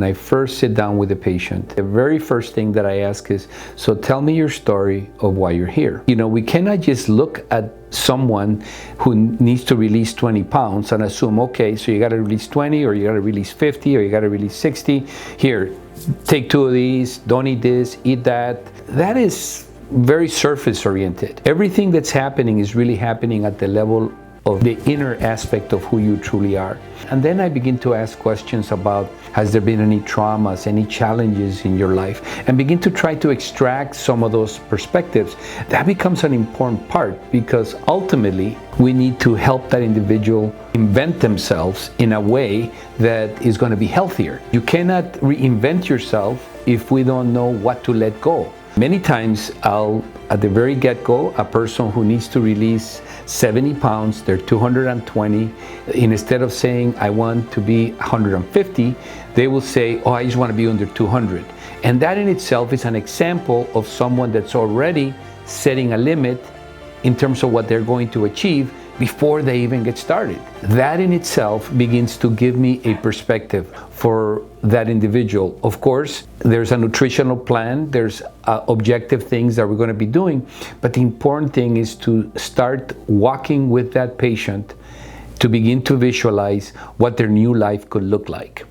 When I first sit down with a patient, the very first thing that I ask is, so tell me your story of why you're here. We cannot just look at someone who needs to release 20 pounds and assume, okay, so you got to release 20, or you got to release 50, or you got to release 60. Here, take 2 of these, don't eat this, eat that. That is very surface oriented. Everything that's happening is really happening at the level of the inner aspect of who you truly are. And then I begin to ask questions about, has there been any traumas, any challenges in your life? And begin to try to extract some of those perspectives. That becomes an important part, because ultimately we need to help that individual invent themselves in a way that is going to be healthier. You cannot reinvent yourself if we don't know what to let go. Many times at the very get-go, a person who needs to release 70 pounds, they're 220, instead of saying, I want to be 150, they will say, oh, I just want to be under 200. And that in itself is an example of someone that's already setting a limit in terms of what they're going to achieve before they even get started. That in itself begins to give me a perspective for that individual. Of course, there's a nutritional plan, there's objective things that we're going to be doing, but the important thing is to start walking with that patient to begin to visualize what their new life could look like.